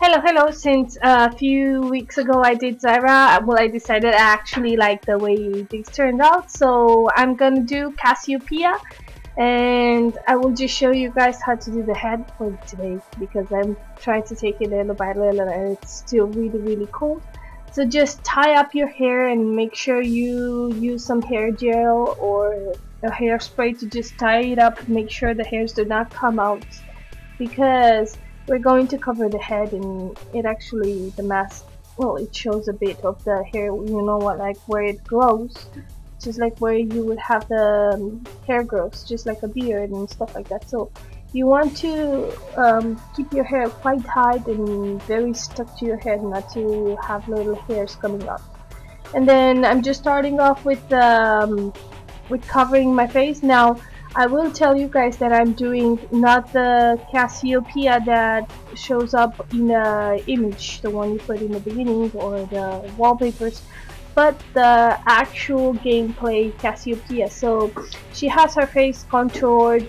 Hello. Since a few weeks ago I did Zyra, well, I decided I actually like the way these turned out, so I'm gonna do Cassiopeia, and I will just show you guys how to do the head for today because I'm trying to take it little by little, and it's still really cool. So just tie up your hair and make sure you use some hair gel or a hairspray to just tie it up. Make sure the hairs do not come out because we're going to cover the head, and it actually, the mask, well, it shows a bit of the hair, you know what, like where it grows, just like where you would have the hair grows, just like a beard and stuff like that. So you want to keep your hair quite tight and very stuck to your head, not to have little hairs coming out. And then I'm just starting off with covering my face. Now I will tell you guys that I'm doing not the Cassiopeia that shows up in the image, the one you put in the beginning or the wallpapers, but the actual gameplay Cassiopeia. So she has her face contoured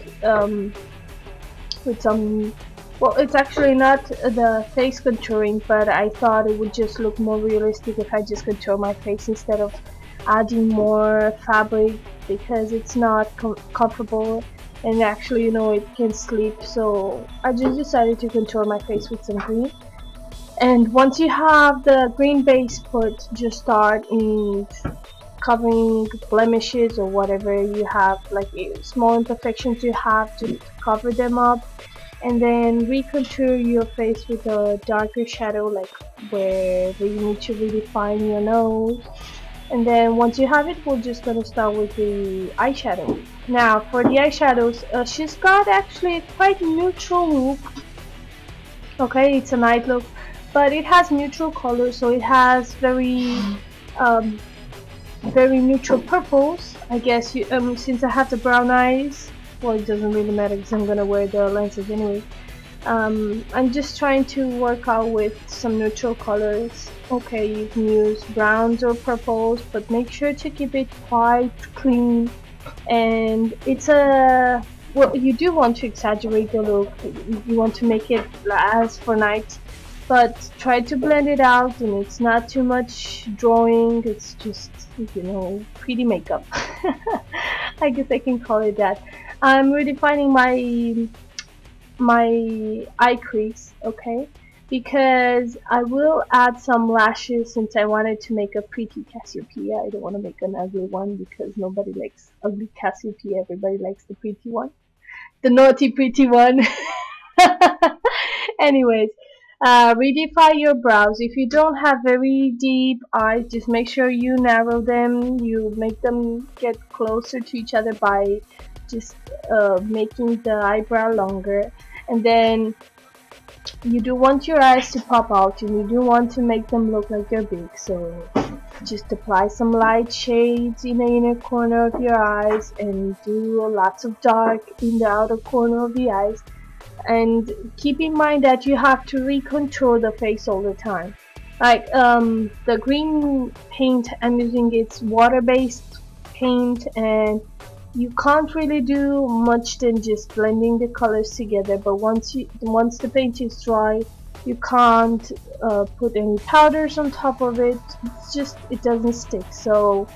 with some, well, it's actually not the face contouring, but I thought it would just look more realistic if I just contour my face instead of adding more fabric, because it's not comfortable, and actually, you know, it can slip. So I just decided to contour my face with some green. And once you have the green base put, just start in covering blemishes or whatever you have, like small imperfections you have, to cover them up, and then recontour your face with a darker shadow, like where you need to really define your nose. And then once you have it, we're just gonna start with the eyeshadow. Now for the eyeshadows, she's got actually a quite neutral look. Okay, it's a night look, but it has neutral colors, so it has um, very neutral purples. I guess you, since I have the brown eyes, well, it doesn't really matter because I'm gonna wear the lenses anyway. I'm just trying to work out with some neutral colors. Okay, you can use browns or purples, but make sure to keep it quite clean. And it's a, well, you do want to exaggerate the look. You want to make it last for night, but try to blend it out, and it's not too much drawing. It's just, you know, pretty makeup. I guess I can call it that. I'm redefining my eye crease, okay, because I will add some lashes since I wanted to make a pretty Cassiopeia. I don't want to make an ugly one because nobody likes ugly Cassiopeia. Everybody likes the pretty one, the naughty pretty one. Anyways, redefine your brows. If you don't have very deep eyes, just make sure you narrow them. You make them get closer to each other by just making the eyebrow longer. And then you do want your eyes to pop out, and you do want to make them look like they're big. So just apply some light shades in the inner corner of your eyes and do lots of dark in the outer corner of the eyes. And keep in mind that you have to recontour the face all the time. Like the green paint I'm using, it's water-based paint, and you can't really do much than just blending the colors together. But once the paint is dry, you can't put any powders on top of it. It's just, it doesn't stick. So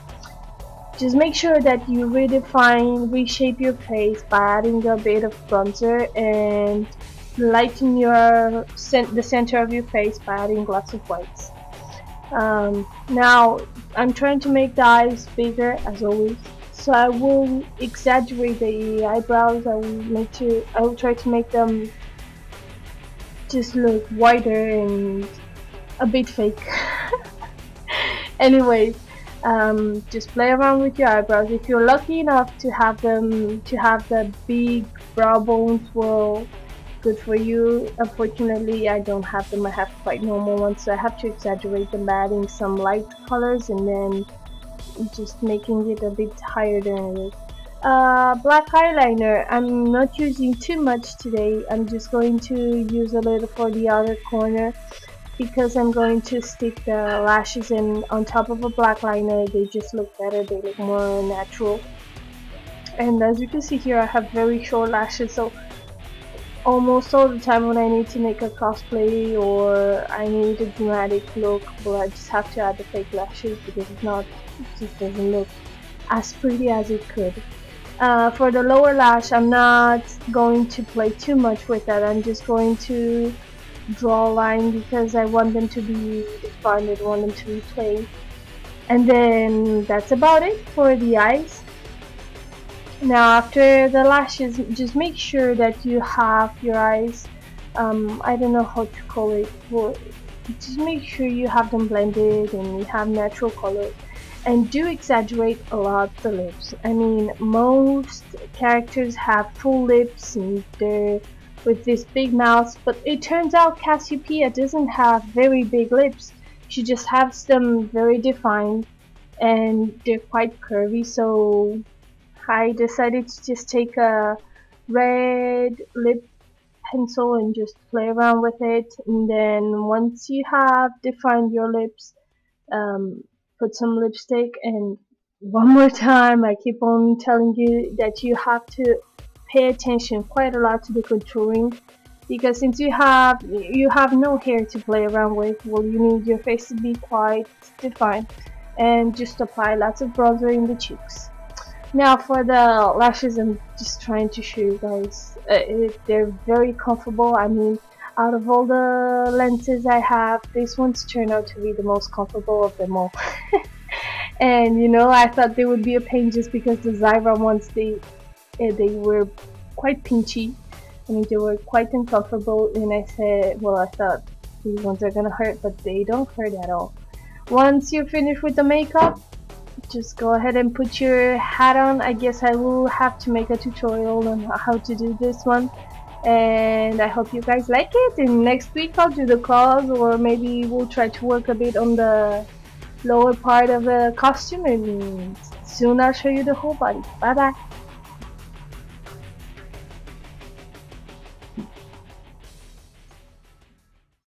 just make sure that you reshape your face by adding a bit of bronzer, and lighten the center of your face by adding lots of whites. Now I'm trying to make the eyes bigger as always, so I will exaggerate the eyebrows. I will try to make them just look wider and a bit fake. Anyways, just play around with your eyebrows. If you're lucky enough to have the big brow bones, well, good for you. Unfortunately, I don't have them. I have quite normal ones, so I have to exaggerate them by adding some light colors and then just making it a bit higher than it is. Black eyeliner, I'm not using too much today. I'm just going to use a little for the outer corner, because I'm going to stick the lashes in on top of a black liner. They just look better, they look more natural. And as you can see here, I have very short lashes, so almost all the time when I need to make a cosplay or I need a dramatic look, well, I just have to add the fake lashes because if not, it just doesn't look as pretty as it could. For the lower lash, I'm not going to play too much with that. I'm just going to draw a line because I want them to be defined. I don't want them to be plain. And then that's about it for the eyes. Now after the lashes, just make sure that you have your eyes, I don't know how to call it, well, just make sure you have them blended and you have natural color. And do exaggerate a lot the lips. I mean, most characters have full lips and they're with this big mouth, but it turns out Cassiopeia doesn't have very big lips. She just has them very defined and they're quite curvy, so I decided to just take a red lip pencil and just play around with it, and then once you have defined your lips, put some lipstick. And one more time, I keep on telling you that you have to pay attention quite a lot to the contouring, because since you have no hair to play around with, well, you need your face to be quite defined, and just apply lots of bronzer in the cheeks. Now for the lashes, I'm just trying to show you guys. They're very comfortable. I mean, out of all the lenses I have, this one's turned out to be the most comfortable of them all. And you know, I thought they would be a pain just because the Zyra ones, they were quite pinchy. I mean, they were quite uncomfortable, and I said, well, I thought these ones are gonna hurt, but they don't hurt at all. Once you're finished with the makeup, just go ahead and put your hat on. I guess I will have to make a tutorial on how to do this one, and I hope you guys like it. And next week I'll do the claws, or maybe we'll try to work a bit on the lower part of the costume, and soon I'll show you the whole body. Bye bye.